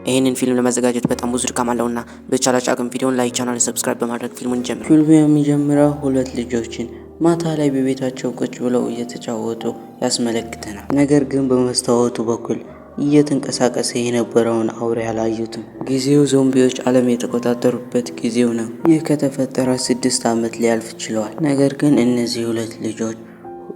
ይህንን ፊልም ለማዘጋጀት በጣም ብዙ ድካም አለውና በቻላችሁ አቅም ቪዲዮን ላይክ፣ ቻናል ሰብስክራይብ በማድረግ ፊልሙን ጀምሩ። ፊልሙ የሚጀምረው ሁለት ልጆችን ማታ ላይ በቤታቸው ቁጭ ብለው እየተጫወቱ ያስመለክተናል። ነገር ግን በመስታወቱ በኩል እየተንቀሳቀሰ የነበረውን አውሬ አላዩትም። ጊዜው ዞምቢዎች ዓለም የተቆጣጠሩበት ጊዜው ነው። ይህ ከተፈጠረ 6 ዓመት ሊያልፍ ችለዋል። ነገር ግን እነዚህ ሁለት ልጆች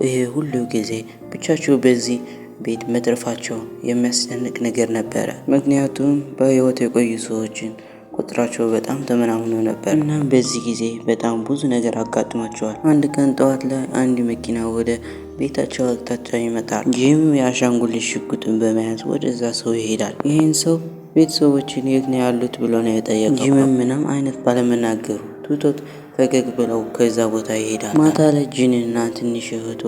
ይሄ ሁሉ ጊዜ ብቻቸው በዚህ ቤት መትረፋቸው የሚያስደንቅ ነገር ነበረ። ምክንያቱም በህይወት የቆዩ ሰዎችን ቁጥራቸው በጣም ተመናምኖ ነበር። እናም በዚህ ጊዜ በጣም ብዙ ነገር አጋጥሟቸዋል። አንድ ቀን ጠዋት ላይ አንድ መኪና ወደ ቤታቸው አቅጣጫ ይመጣል። ጂም የአሻንጉሊት ሽጉጥን በመያዝ ወደዛ ሰው ይሄዳል። ይህን ሰው ቤተሰቦችን የት ነው ያሉት ብሎ ነው የጠየቀው። ጂምም ምንም አይነት ባለመናገሩ ትቶት ፈገግ ብለው ከዛ ቦታ ይሄዳል። ማታ ላይ ጂንና ትንሽ እህቱ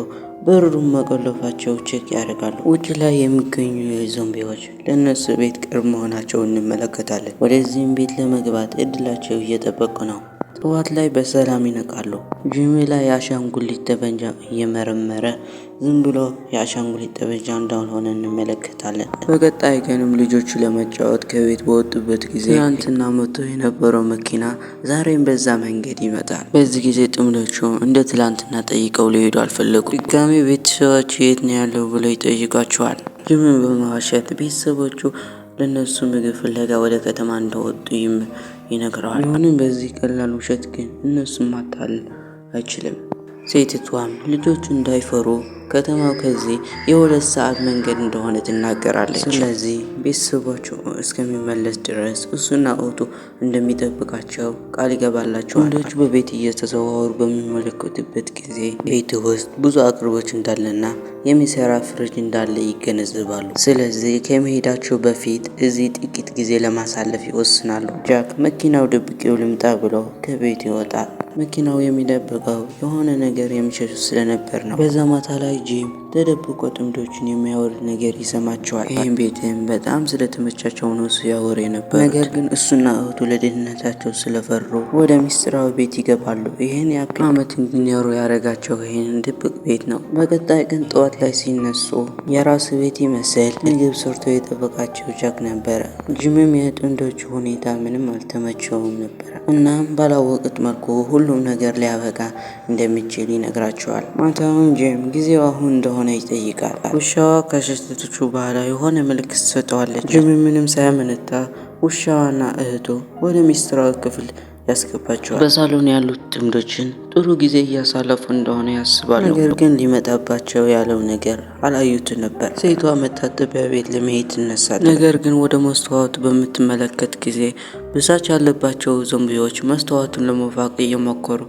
በሩን መቆለፋቸው ቼክ ያደርጋሉ። ውጭ ላይ የሚገኙ ዞምቢዎች ለእነሱ ቤት ቅርብ መሆናቸው እንመለከታለን። ወደዚህም ቤት ለመግባት እድላቸው እየጠበቁ ነው። ጠዋት ላይ በሰላም ይነቃሉ። ጂሚ ላይ የአሻንጉሊት ጠመንጃ እየመረመረ ዝም ብሎ የአሻንጉሊት ጠመንጃ እንዳልሆነ እንመለከታለን። በቀጣይ ቀንም ልጆቹ ለመጫወት ከቤት በወጡበት ጊዜ ትናንትና መጥቶ የነበረው መኪና ዛሬም በዛ መንገድ ይመጣል። በዚህ ጊዜ ጥምዶቹ እንደ ትላንትና ጠይቀው ሊሄዱ አልፈለጉ። ድጋሚ ቤተሰቦች የት ነው ያለው ብለው ይጠይቋቸዋል። ጂሚን በመዋሸት ቤተሰቦቹ ለነሱ ምግብ ፍለጋ ወደ ከተማ እንደወጡ ይነግረዋል። ይሁንም በዚህ ቀላል ውሸት ግን እነሱን ማታለል አይችልም። ሴትቷም ልጆቹ እንዳይፈሩ ከተማው ከዚህ የ2 ሰዓት መንገድ እንደሆነ ትናገራለች። ስለዚህ ቤተሰቦቹ እስከሚመለስ ድረስ እሱና እህቱ እንደሚጠብቃቸው ቃል ይገባላቸዋል። ወንዶቹ በቤት እየተዘዋወሩ በሚመለከቱበት ጊዜ ቤት ውስጥ ብዙ አቅርቦች እንዳለና የሚሰራ ፍሪጅ እንዳለ ይገነዘባሉ። ስለዚህ ከመሄዳቸው በፊት እዚህ ጥቂት ጊዜ ለማሳለፍ ይወስናሉ። ጃክ መኪናው ደብቄው ልምጣ ብሎ ከቤት ይወጣል። መኪናው የሚደብቀው የሆነ ነገር የሚሸሹ ስለነበር ነው። በዛ ማታ ላይ ጂም ተደብቆ ጥምዶችን የሚያወርድ ነገር ይሰማቸዋል። ይህም ቤትም በጣም ስለተመቻቸው ነው ሲያወሩ የነበሩት። ነገር ግን እሱና እህቱ ለደህንነታቸው ስለፈሩ ወደ ሚስጥራዊ ቤት ይገባሉ። ይህን ያክል ዓመት እንዲኖሩ ያደረጋቸው ይህን ድብቅ ቤት ነው። በቀጣይ ቀን ጠዋት ላይ ሲነሱ የራሱ ቤት ይመስል ምግብ ሰርቶ የጠበቃቸው ጃክ ነበረ። ጂምም የጥንዶቹ ሁኔታ ምንም አልተመቸውም ነበረ። እናም ባላወቁት መልኩ ሁሉም ነገር ሊያበቃ እንደሚችል ይነግራቸዋል። ማታውን ጂም ጊዜው አሁን እንደሆነ ይጠይቃል። ውሻዋ ከሸተተቹ በኋላ የሆነ ምልክት ትሰጠዋለች። ጂም ምንም ሳያመነታ ውሻዋና እህቱ ወደ ሚስጥራዊ ክፍል ያስገባቸዋል። በሳሎን ያሉት ጥምዶችን ጥሩ ጊዜ እያሳለፉ እንደሆነ ያስባሉ። ነገር ግን ሊመጣባቸው ያለው ነገር አላዩት ነበር። ሴቷ መታጠቢያ ቤት ለመሄድ ትነሳለች። ነገር ግን ወደ መስተዋቱ በምትመለከት ጊዜ ብሳጭ ያለባቸው ዞምቢዎች መስተዋቱን ለመፋቅ እየሞከሩ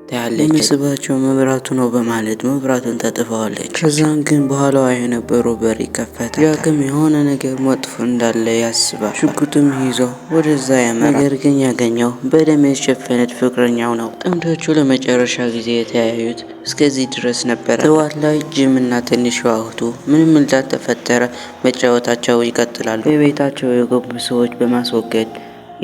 ታያለች። የሚስባቸው መብራቱ ነው በማለት መብራቱን ታጥፈዋለች። ከዛም ግን በኋላዋ የነበረው በር ይከፈታል። ጃክም የሆነ ነገር መጥፎ እንዳለ ያስባል። ሽጉጥም ይዞ ወደዛ ያመራል። ነገር ግን ያገኘው በደም የተሸፈነች ፍቅረኛው ነው። ጥምዶቹ ለመጨረሻ ጊዜ የተያዩት እስከዚህ ድረስ ነበረ። ጠዋት ላይ ጂም እና ትንሿ እህቱ ምንም እንዳልተፈጠረ መጫወታቸው ይቀጥላሉ። በቤታቸው የገቡ ሰዎች በማስወገድ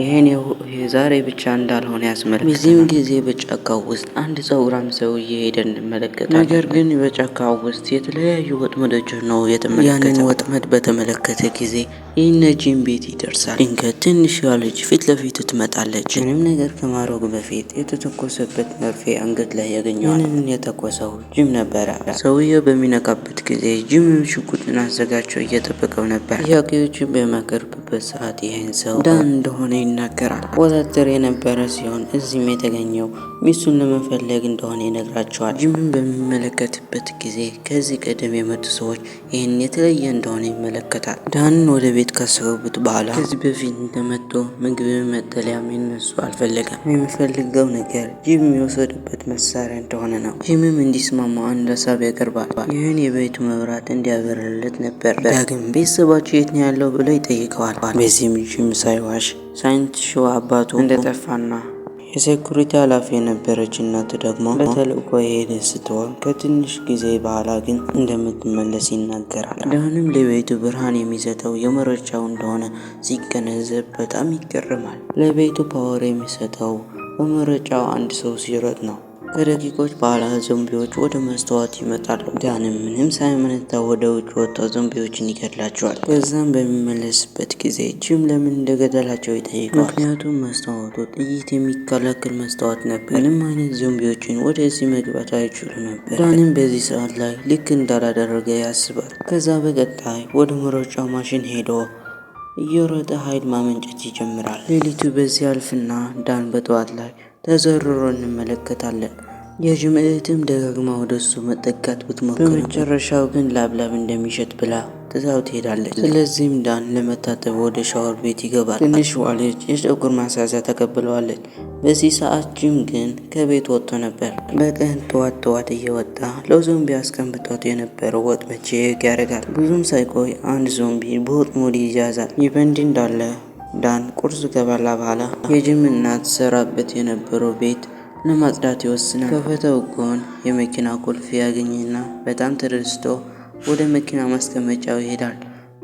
ይሄን የዛሬ ብቻ እንዳልሆነ ያስመለክታል። በዚህም ጊዜ በጫካው ውስጥ አንድ ፀጉራም ሰው እየሄደ እንመለከታለን። ነገር ግን በጫካው ውስጥ የተለያዩ ወጥመዶች ነው የተመለከተ። ያንን ወጥመድ በተመለከተ ጊዜ ይህን ጂም ቤት ይደርሳል። ድንገት ትንሽ ልጅ ፊት ለፊቱ ትመጣለች። ምንም ነገር ከማድረጉ በፊት የተተኮሰበት መርፌ አንገት ላይ ያገኘዋል። ያንን የተኮሰው ጂም ነበረ። ሰውየው በሚነቃበት ጊዜ ጂም ሽጉጥን አዘጋጅቶ እየጠበቀው ነበር። ጥያቄዎችን በሚያቀርብበት ሰዓት ይህን ሰው ዳን እንደሆነ ይናገራል። ወታደር የነበረ ሲሆን እዚህም የተገኘው ሚስቱን ለመፈለግ እንደሆነ ይነግራቸዋል። ጂምን በሚመለከትበት ጊዜ ከዚህ ቀደም የመጡ ሰዎች ይህን የተለየ እንደሆነ ይመለከታል። ዳንን ወደ ቤት ካስገቡት በኋላ ከዚህ በፊት እንደመጡ ምግብ መጠለያም ይነሱ አልፈለገም። የሚፈልገው ነገር ጂም የወሰደበት መሳሪያ እንደሆነ ነው። ጂምም እንዲስማማ አንድ ሀሳብ ያቀርባል። ይህን የቤቱ መብራት እንዲያበረለት ነበር። ዳግም ቤተሰባቸው የት ነው ያለው ብሎ ይጠይቀዋል። በዚህም ጂም ሳይዋሽ ሳይንቲስቱ አባቱ እንደጠፋና የሴኩሪቲ ኃላፊ የነበረች እናቱ ደግሞ በተልእኮ የሄደ ስትሆን ከትንሽ ጊዜ በኋላ ግን እንደምትመለስ ይናገራል። ዳንም ለቤቱ ብርሃን የሚሰጠው የመረጃው እንደሆነ ሲገነዘብ በጣም ይገርማል። ለቤቱ ፓወር የሚሰጠው በመረጃው አንድ ሰው ሲሮጥ ነው። ከደቂቆች በኋላ ዞምቢዎች ወደ መስተዋት ይመጣሉ። ዳንም ምንም ሳይመነታ ወደ ውጭ ወጥተው ዞምቢዎችን ይገድላቸዋል። ከዛም በሚመለስበት ጊዜ ጂም ለምን እንደገደላቸው ይጠይቀዋል። ምክንያቱም መስተዋቱ ጥይት የሚከላከል መስተዋት ነበር። ምንም አይነት ዞምቢዎችን ወደዚህ መግባት አይችሉ ነበር። ዳንም በዚህ ሰዓት ላይ ልክ እንዳላደረገ ያስባል። ከዛ በቀጣይ ወደ መሮጫው ማሽን ሄዶ እየሮጠ ኃይል ማመንጨት ይጀምራል። ሌሊቱ በዚህ አልፍና ዳን በጠዋት ላይ ተዘርሮ እንመለከታለን። የጂም እህትም ደጋግማ ወደሱ መጠጋት ብትሞክር በመጨረሻው ግን ላብላብ እንደሚሸት ብላ ትታው ትሄዳለች። ስለዚህም ዳን ለመታጠብ ወደ ሻወር ቤት ይገባል። ትንሽ ልጅ የፀጉር ማስያዣ ተቀብለዋለች። በዚህ ሰዓት ጂም ግን ከቤት ወጥቶ ነበር። በቀን ጠዋት እየወጣ ለዞምቢ አስቀምጦት የነበረው ወጥመድ ቼክ ያደርጋል። ብዙም ሳይቆይ አንድ ዞምቢ በወጥመዱ ይያዛል። ይህ በእንዲህ እንዳለ ዳን ቁርስ ከበላ በኋላ የጂም እናት ሰራበት የነበረው ቤት ለማጽዳት ይወስናል። ከፈተው ጎን የመኪና ቁልፍ ያገኝና በጣም ተደስቶ ወደ መኪና ማስቀመጫው ይሄዳል።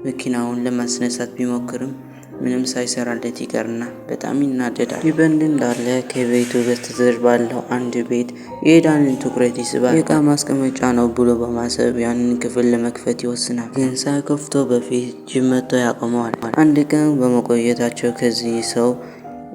መኪናውን ለማስነሳት ቢሞክርም ምንም ሳይሰራለት ይቀርና በጣም ይናደዳል። ይህ በእንዲህ እንዳለ ከቤቱ በስተጀርባ ባለው አንድ ቤት የዳንን ትኩረት ይስባል። የእቃ ማስቀመጫ ነው ብሎ በማሰብ ያንን ክፍል ለመክፈት ይወስናል። ግን ሳይከፍተው በፊት ጂም መጥቶ ያቆመዋል። አንድ ቀን በመቆየታቸው ከዚህ ሰው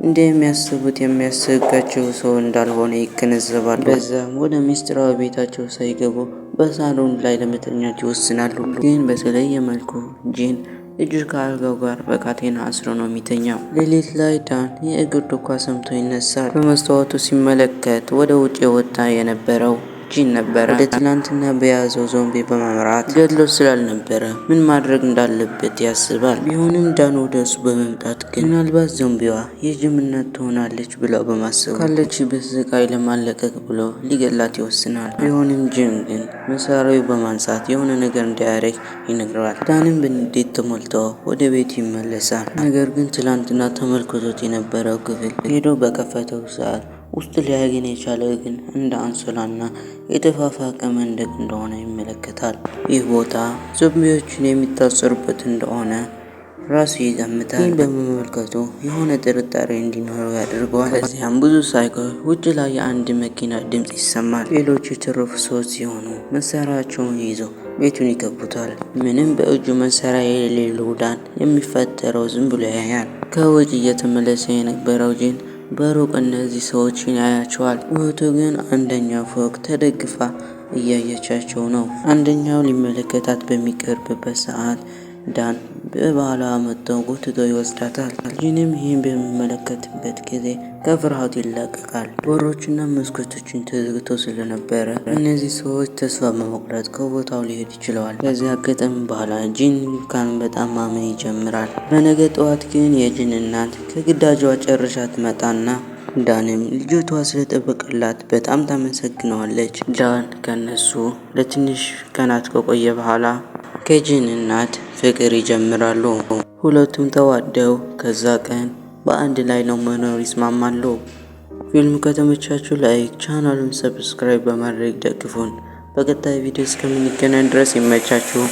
እንደሚያስቡት የሚያሰጋቸው ሰው እንዳልሆነ ይገነዘባሉ። በዛም ወደ ሚስጥራዊ ቤታቸው ሳይገቡ በሳሎን ላይ ለመተኛት ይወስናሉ። ግን በተለየ መልኩ ጂን እጁ ከአልጋው ጋር በካቴና አስሮ ነው የሚተኛው። ሌሊት ላይ ዳን የእግር ዱካ ሰምቶ ይነሳል። በመስታወቱ ሲመለከት ወደ ውጭ የወጣ የነበረው ጂን ነበረ። ወደ ትናንትና በያዘው ዞምቢ በማምራት ገድሎ ስላልነበረ ምን ማድረግ እንዳለበት ያስባል። ቢሆንም ዳን ወደ እሱ በመምጣት ግን ምናልባት ዞምቢዋ የጂም እናት ትሆናለች ብለው በማሰቡ ካለችበት ስቃይ ለማለቀቅ ብሎ ሊገላት ይወስናል። ቢሆንም ጂም ግን መሳሪያው በማንሳት የሆነ ነገር እንዲያደርግ ይነግረዋል። ዳንም በንዴት ተሞልቶ ወደ ቤት ይመለሳል። ነገር ግን ትላንትና ተመልክቶት የነበረው ክፍል ሄዶ በከፈተው ሰዓት ውስጥ ሊያገኝ የቻለ ግን እንደ አንሶላና የተፋፋቀ መንደቅ እንደሆነ ይመለከታል። ይህ ቦታ ዞምቢዎችን የሚታሰሩበት እንደሆነ ራሱ ይገምታል። ይህን በመመልከቱ የሆነ ጥርጣሬ እንዲኖረው ያደርገዋል። ከዚያም ብዙ ሳይቆይ ውጭ ላይ የአንድ መኪና ድምፅ ይሰማል። ሌሎች የተረፉ ሰዎች ሲሆኑ መሳሪያቸውን ይዘው ቤቱን ይከቡታል። ምንም በእጁ መሳሪያ የሌለው ዳን የሚፈጠረው ዝም ብሎ ያያል። ከውጭ እየተመለሰ የነበረው ጂን በሩቅ እነዚህ ሰዎችን ያያቸዋል። እህቱ ግን አንደኛው ፎቅ ተደግፋ እያየቻቸው ነው። አንደኛው ሊመለከታት በሚቀርብበት ሰዓት ዳን በባህላ መጥተው ጎትቶ ይወስዳታል። ጂንም ይህን በሚመለከትበት ጊዜ ከፍርሃቱ ይላቀቃል። በሮችና መስኮቶችን ተዘግቶ ስለነበረ እነዚህ ሰዎች ተስፋ በመቁረጥ ከቦታው ሊሄድ ይችለዋል። ከዚህ አጋጣሚ በኋላ ጂን ካን በጣም ማመን ይጀምራል። በነገ ጠዋት ግን የጂን እናት ከግዳጇ ጨርሻ ትመጣና ዳንም ልጅቷ ስለጠበቀላት በጣም ታመሰግነዋለች። ዳን ከነሱ ለትንሽ ቀናት ከቆየ በኋላ ከጂን እናት ፍቅር ይጀምራሉ። ሁለቱም ተዋደው ከዛ ቀን በአንድ ላይ ነው መኖር ይስማማሉ። ፊልሙ ከተመቻችሁ ላይክ፣ ቻናሉን ሰብስክራይብ በማድረግ ደግፉን። በቀጣይ ቪዲዮ እስከምንገናኝ ድረስ ይመቻችሁ።